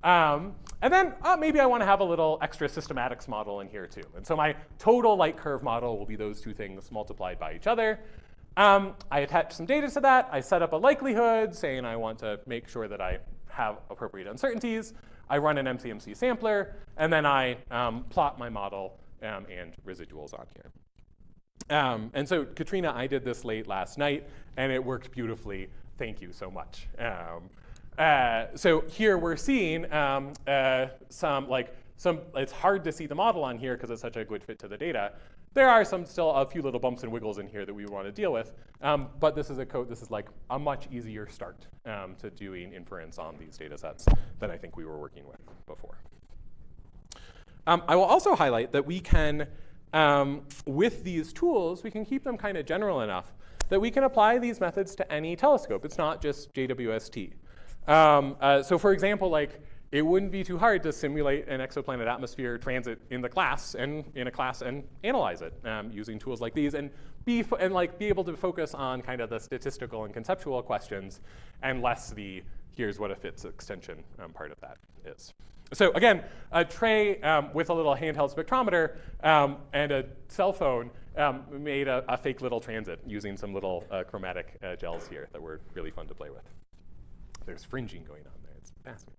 And then maybe I want to have a little extra systematics model in here too. And so my total light curve model will be those two things multiplied by each other. I attach some data to that. I set up a likelihood, saying I want to make sure that I have appropriate uncertainties. I run an MCMC sampler, and then I plot my model and residuals on here. And so Katrina, I did this late last night, and it worked beautifully. Thank you so much. So here we're seeing it's hard to see the model on here because it's such a good fit to the data. There are still a few little bumps and wiggles in here that we want to deal with. But this is this is like a much easier start to doing inference on these data sets than I think we were working with before. I will also highlight that we can, with these tools, we can keep them kind of general enough that we can apply these methods to any telescope. It's not just JWST. So for example, it wouldn't be too hard to simulate an exoplanet atmosphere transit in a class and analyze it using tools like these and be able to focus on kind of the statistical and conceptual questions and less the here's what a fits extension part of that is. So again, a tray with a little handheld spectrometer and a cell phone made a fake little transit using some little chromatic gels here that were really fun to play with. There's fringing going on there. It's fascinating.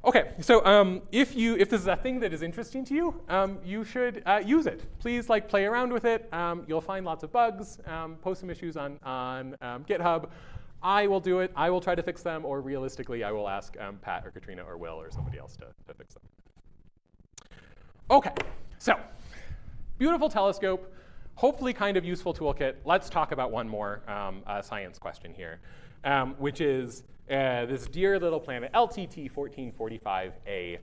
OK, so if this is a thing that is interesting to you, you should use it. Please play around with it. You'll find lots of bugs. Post some issues on GitHub. I will do it. I will try to fix them. Or realistically, I will ask Pat or Katrina or Will or somebody else to fix them. OK, so beautiful telescope. Hopefully kind of useful toolkit. Let's talk about one more science question here, which is this dear little planet, LTT 1445AB.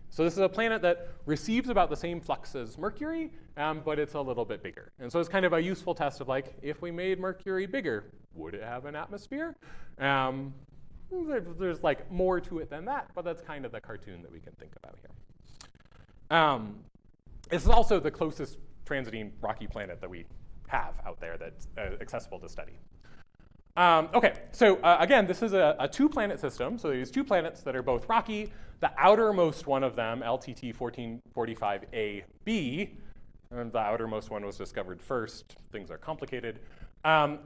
So this is a planet that receives about the same flux as Mercury, but it's a little bit bigger. And so it's kind of a useful test of if we made Mercury bigger, would it have an atmosphere? There's more to it than that, but that's kind of the cartoon that we can think about here. This is also the closest transiting rocky planet that we have out there that's accessible to study. OK, so again, this is a two-planet system. So there's two planets that are both rocky. The outermost one of them, LTT 1445AB, and the outermost one was discovered first, things are complicated,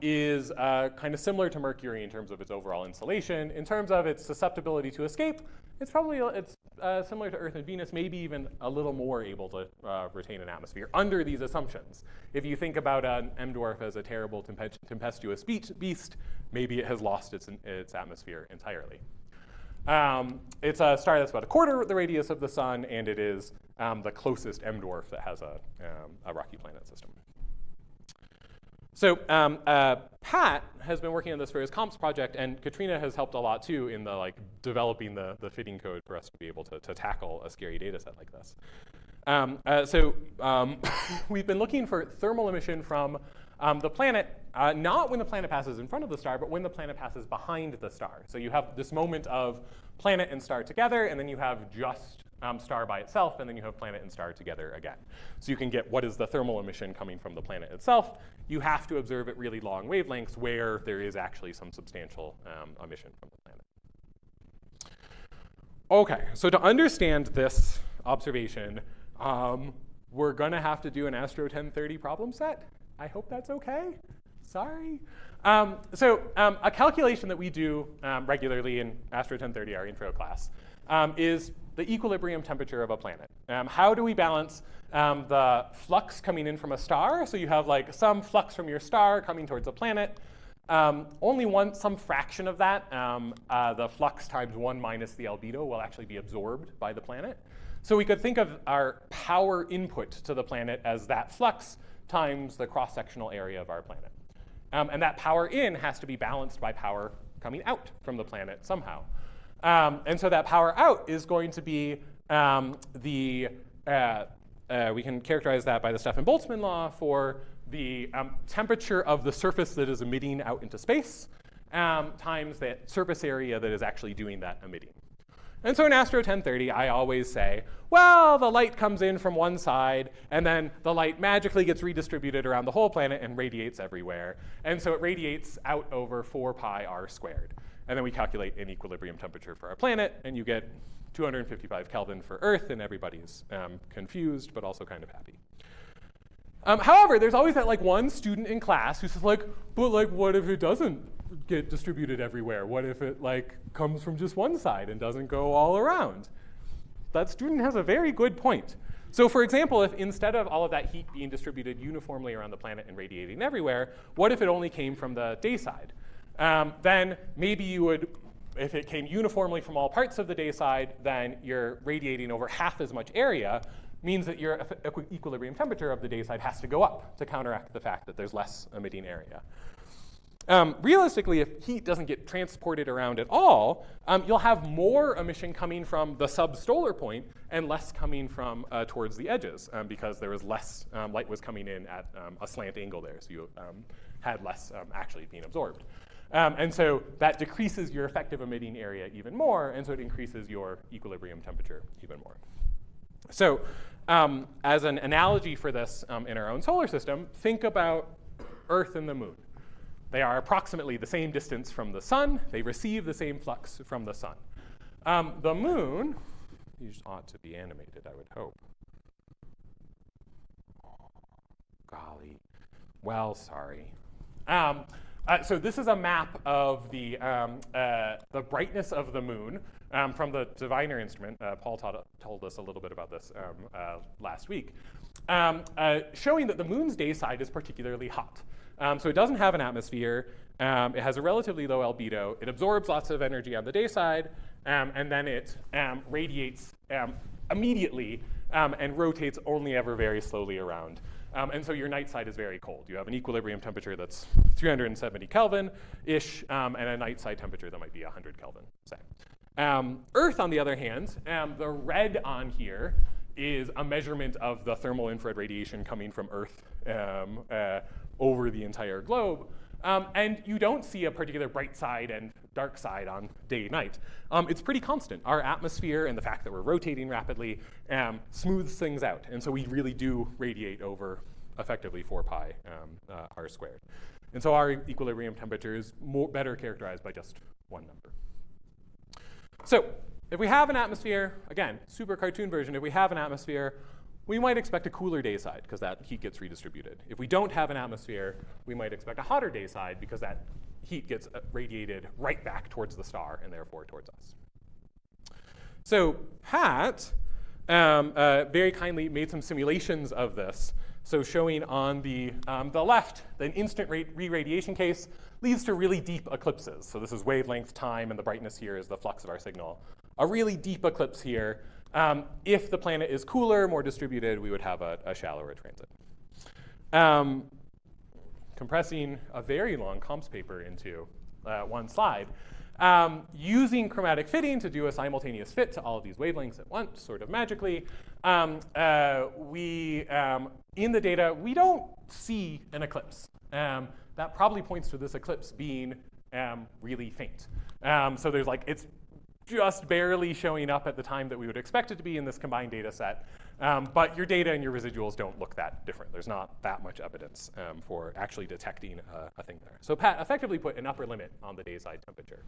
is kind of similar to Mercury in terms of its overall insulation. In terms of its susceptibility to escape, it's similar to Earth and Venus, maybe even a little more able to retain an atmosphere under these assumptions. If you think about an M dwarf as a terrible tempestuous beast, maybe it has lost its atmosphere entirely. It's a star that's about a quarter the radius of the sun, and it is the closest M dwarf that has a rocky planet system. So Pat has been working on this for his comps project, and Katrina has helped a lot too in the developing the fitting code for us to be able to tackle a scary data set like this. We've been looking for thermal emission from the planet, not when the planet passes in front of the star, but when the planet passes behind the star. So you have this moment of planet and star together, and then you have just star by itself, and then you have planet and star together again. So you can get what is the thermal emission coming from the planet itself. You have to observe at really long wavelengths where there is actually some substantial emission from the planet. Okay, so to understand this observation, we're going to have to do an Astro 1030 problem set. I hope that's okay. Sorry. A calculation that we do regularly in Astro 1030, our intro class, is the equilibrium temperature of a planet. How do we balance the flux coming in from a star? So you have some flux from your star coming towards a planet. Only some fraction of that, the flux times 1 minus the albedo, will actually be absorbed by the planet. So we could think of our power input to the planet as that flux times the cross-sectional area of our planet. And that power in has to be balanced by power coming out from the planet somehow. And so that power out is going to be we can characterize that by the Stefan-Boltzmann law for the temperature of the surface that is emitting out into space times that surface area that is actually doing that emitting. And so in Astro 1030, I always say, well, the light comes in from one side, and then the light magically gets redistributed around the whole planet and radiates everywhere. And so it radiates out over 4 pi r squared. And then we calculate an equilibrium temperature for our planet, and you get 255 Kelvin for Earth, and everybody's confused, but also kind of happy. However, there's always that one student in class who says but what if it doesn't get distributed everywhere? What if it comes from just one side and doesn't go all around? That student has a very good point. So for example, if instead of all of that heat being distributed uniformly around the planet and radiating everywhere, what if it only came from the day side? Then maybe you would, if it came uniformly from all parts of the day side, then you're radiating over half as much area, means that your equilibrium temperature of the day side has to go up to counteract the fact that there's less emitting area. Realistically, if heat doesn't get transported around at all, you'll have more emission coming from the subsolar point and less coming from towards the edges because there was less light was coming in at a slant angle there, so you had less actually being absorbed. And so that decreases your effective emitting area even more, and so it increases your equilibrium temperature even more. So as an analogy for this in our own solar system, think about Earth and the moon. They are approximately the same distance from the sun. They receive the same flux from the sun. The moon, these ought to be animated, I would hope. Oh, golly. Well, sorry. So this is a map of the brightness of the moon from the Diviner instrument. Paul told us a little bit about this last week, showing that the moon's day side is particularly hot. So it doesn't have an atmosphere. It has a relatively low albedo. It absorbs lots of energy on the day side, and then it radiates immediately and rotates only ever very slowly around. And so your night side is very cold. You have an equilibrium temperature that's 370 Kelvin-ish, and a night side temperature that might be 100 Kelvin, say. Earth, on the other hand, the red on here is a measurement of the thermal infrared radiation coming from Earth over the entire globe. And you don't see a particular bright side and dark side on day-night. It's pretty constant. Our atmosphere and the fact that we're rotating rapidly smooths things out. And so we really do radiate over effectively 4 pi r squared. And so our equilibrium temperature is better characterized by just one number. So if we have an atmosphere, again, super cartoon version, if we have an atmosphere, we might expect a cooler day side because that heat gets redistributed. If we don't have an atmosphere, we might expect a hotter day side because that heat gets radiated right back towards the star and therefore towards us. So Pat very kindly made some simulations of this. So showing on the left, the instant re-radiation case leads to really deep eclipses. So this is wavelength, time, and the brightness here is the flux of our signal. A really deep eclipse here. If the planet is cooler, more distributed, we would have a shallower transit. compressing a very long comps paper into one slide, using chromatic fitting to do a simultaneous fit to all of these wavelengths at once, sort of magically, in the data, we don't see an eclipse. That probably points to this eclipse being really faint. So there's like, it's just barely showing up at the time that we would expect it to be in this combined data set. But your data and your residuals don't look that different. There's not that much evidence for actually detecting a thing there. So Pat effectively put an upper limit on the dayside temperature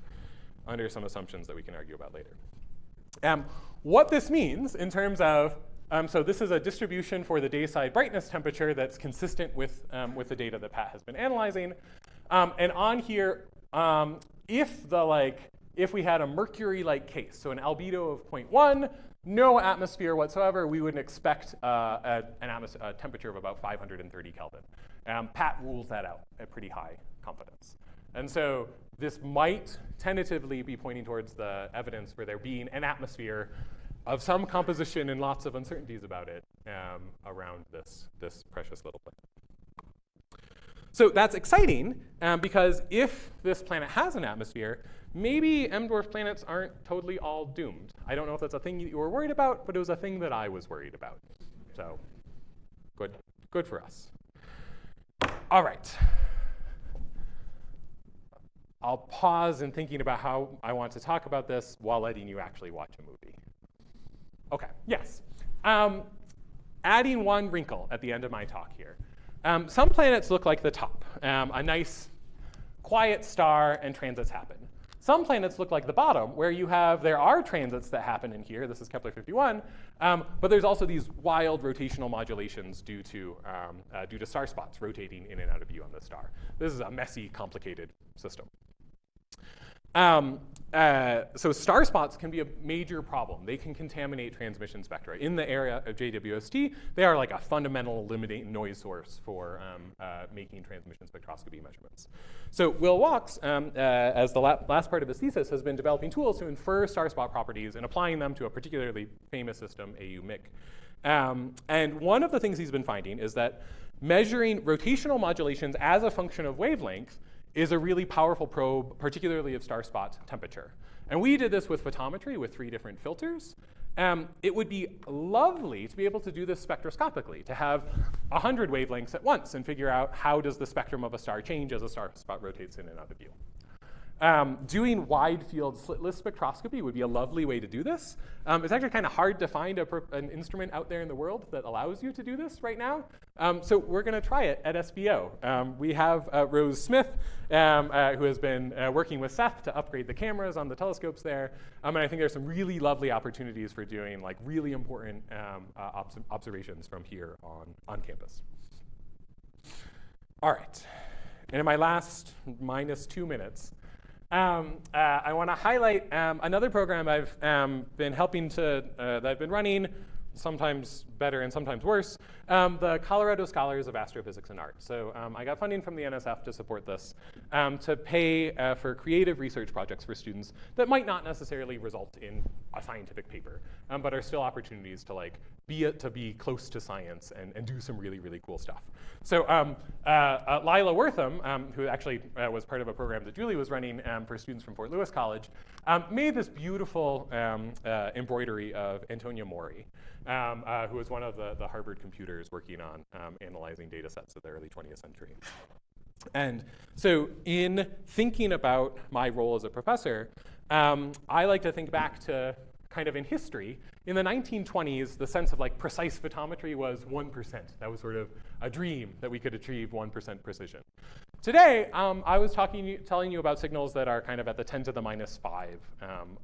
under some assumptions that we can argue about later. What this means in terms of, so this is a distribution for the dayside brightness temperature that's consistent with the data that Pat has been analyzing. And on here, if we had a Mercury-like case, so an albedo of 0.1, no atmosphere whatsoever, we would expect a temperature of about 530 Kelvin. Pat rules that out at pretty high confidence. And so this might tentatively be pointing towards the evidence for there being an atmosphere of some composition and lots of uncertainties about it around this precious little planet. So that's exciting because if this planet has an atmosphere, maybe M-dwarf planets aren't totally all doomed. I don't know if that's a thing you were worried about, but it was a thing that I was worried about. So good for us. All right. I'll pause in thinking about how I want to talk about this while letting you actually watch a movie. OK, yes. Adding one wrinkle at the end of my talk here. Some planets look like the top, a nice, quiet star, and transits happen. Some planets look like the bottom, where there are transits that happen in here. This is Kepler-51, but there's also these wild rotational modulations due to starspots rotating in and out of view on the star. This is a messy, complicated system. So starspots can be a major problem. They can contaminate transmission spectra. In the area of JWST, they are like a fundamental limiting noise source for making transmission spectroscopy measurements. So Will Walks, as the last part of his thesis, has been developing tools to infer starspot properties and applying them to a particularly famous system, AU-MIC. And one of the things he's been finding is that measuring rotational modulations as a function of wavelength is a really powerful probe, particularly of starspot temperature. And we did this with photometry with 3 different filters. It would be lovely to be able to do this spectroscopically, to have 100 wavelengths at once and figure out how does the spectrum of a star change as a starspot rotates in and out of view. Doing wide field slitless spectroscopy would be a lovely way to do this. It's actually kind of hard to find an instrument out there in the world that allows you to do this right now. So we're going to try it at SBO. We have Rose Smith, who has been working with Seth to upgrade the cameras on the telescopes there. And I think there's some really lovely opportunities for doing like really important observations from here on campus. All right. And in my last -2 minutes, I want to highlight another program I've been helping to, that I've been running, sometimes better and sometimes worse, the Colorado Scholars of Astrophysics and Art. So I got funding from the NSF to support this, to pay for creative research projects for students that might not necessarily result in a scientific paper, but are still opportunities to like be close to science and do some really, really cool stuff. So Lila Wortham, who actually was part of a program that Julie was running for students from Fort Lewis College, made this beautiful embroidery of Antonia Mori, who was one of the Harvard computers working on analyzing data sets of the early 20th century. And so in thinking about my role as a professor, I like to think back to kind of in history. In the 1920s, the sense of like precise photometry was 1%. That was sort of a dream that we could achieve 1% precision. Today, I was telling you about signals that are kind of at the 10 to the -5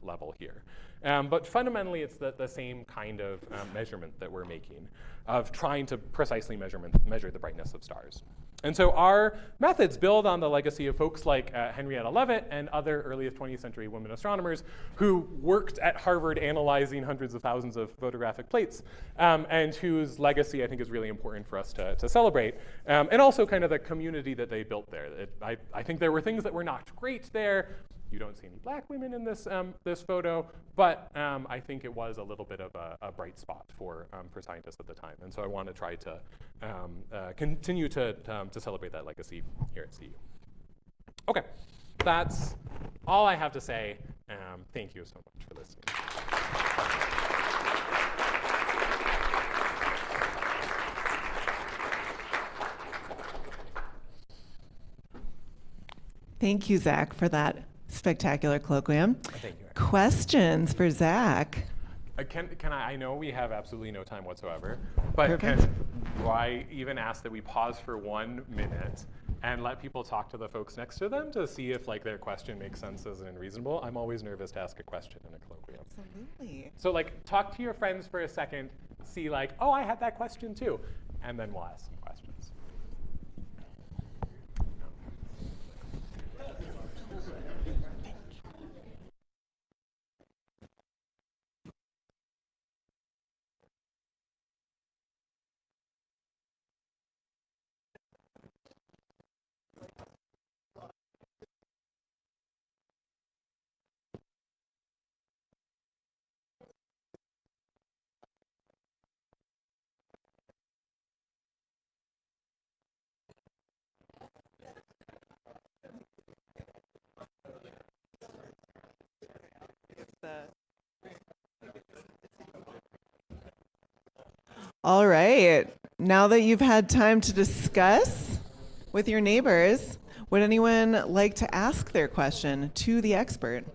level here. But fundamentally, it's the same kind of measurement that we're making of trying to precisely measure the brightness of stars. And so our methods build on the legacy of folks like Henrietta Leavitt and other early 20th century women astronomers who worked at Harvard analyzing hundreds of thousands of photographic plates, and whose legacy I think is really important for us to celebrate, and also kind of the community that they built there. I think there were things that were not great there, You don't see any black women in this this photo, but I think it was a little bit of a bright spot for scientists at the time. And so I want to try to continue to celebrate that legacy here at CU. Okay, that's all I have to say. Thank you so much for listening. Thank you, Zach, for that spectacular colloquium. Thank you. Questions for Zach? Can I know we have absolutely no time whatsoever, but Perfect. do I even ask that we pause for 1 minute and let people talk to the folks next to them to see if like their question makes sense and reasonable? I'm always nervous to ask a question in a colloquium. Absolutely. So like talk to your friends for a second, see like, oh, I had that question too, and then we'll ask some questions. All right. Now that you've had time to discuss with your neighbors, would anyone like to ask their question to the expert?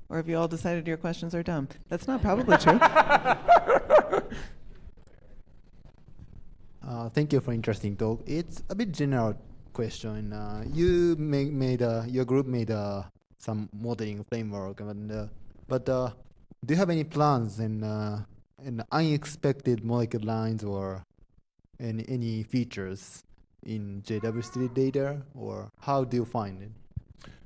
Or have you all decided your questions are dumb? That's not probably true. Thank you for interesting talk. It's a bit general question. You your group made some modeling framework, but do you have any plans in unexpected molecular lines or any features in JWST data, or how do you find it?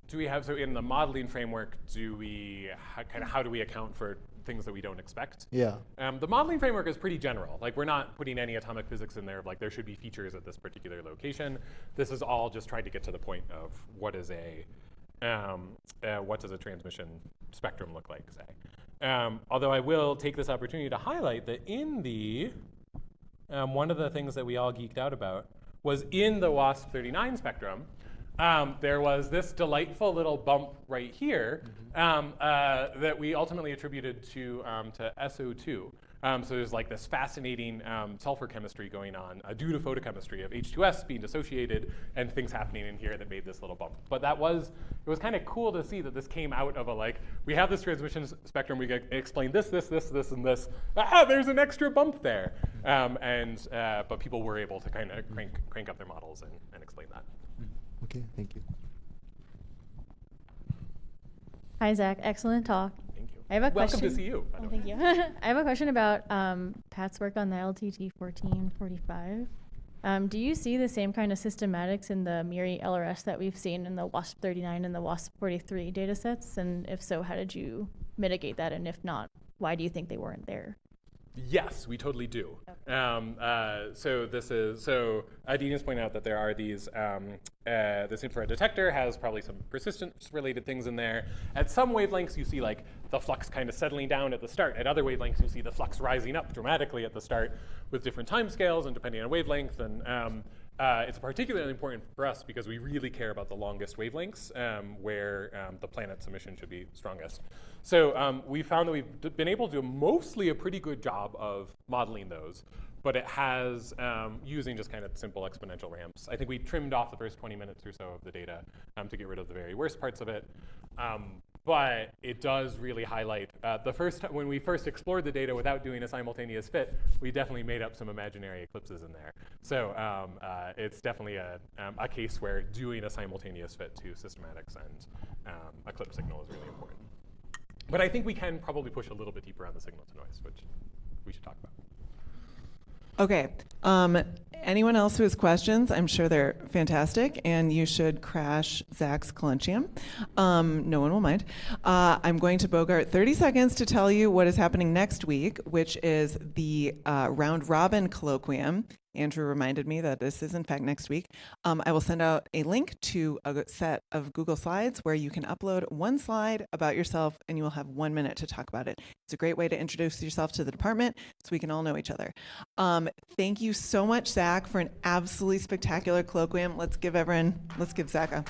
Do we have, so in the modeling framework, do we, how do we account for things that we don't expect? Yeah. The modeling framework is pretty general. Like we're not putting any atomic physics in there, like there should be features at this particular location. This is all just trying to get to the point of what does a transmission spectrum look like, say. Although I will take this opportunity to highlight that in the, one of the things that we all geeked out about was in the WASP-39 spectrum, there was this delightful little bump right here that we ultimately attributed to SO2. So there's like this fascinating sulfur chemistry going on due to photochemistry of H2S being dissociated and things happening in here that made this little bump. But it was kind of cool to see that this came out of a like, we have this transmission spectrum, we can explain this, and this. Ah, there's an extra bump there. But people were able to kind of crank up their models and explain that. Okay, thank you. Hi, Zach. Excellent talk. Thank you. I have a Welcome question. to see you. Oh, thank you. I have a question about Pat's work on the LTT 1445. Do you see the same kind of systematics in the MIRI LRS that we've seen in the WASP-39 and the WASP-43 data sets? And if so, how did you mitigate that? And if not, why do you think they weren't there? Yes, we totally do. Okay. So Adina's pointed out that there are these, this infrared detector has probably some persistence-related things in there. At some wavelengths, you see like the flux kind of settling down at the start. At other wavelengths, you see the flux rising up dramatically at the start with different timescales and depending on wavelength. And it's particularly important for us because we really care about the longest wavelengths where the planet's emission should be strongest. So we found that we've been able to do mostly a pretty good job of modeling those, but it has, using just kind of simple exponential ramps. I think we trimmed off the first 20 minutes or so of the data to get rid of the very worst parts of it. But it does really highlight, when we first explored the data without doing a simultaneous fit, we definitely made up some imaginary eclipses in there. So it's definitely a case where doing a simultaneous fit to systematics and eclipse signal is really important. But I think we can probably push a little bit deeper on the signal to noise, which we should talk about. Okay. Anyone else who has questions? I'm sure they're fantastic, and you should crash Zach's Colloquium. No one will mind. I'm going to bogart 30 seconds to tell you what is happening next week, which is the round-robin colloquium. Andrew reminded me that this is in fact next week. I will send out a link to a set of Google Slides where you can upload one slide about yourself and you will have 1 minute to talk about it. It's a great way to introduce yourself to the department so we can all know each other. Thank you so much, Zach, for an absolutely spectacular colloquium. Let's give Zach a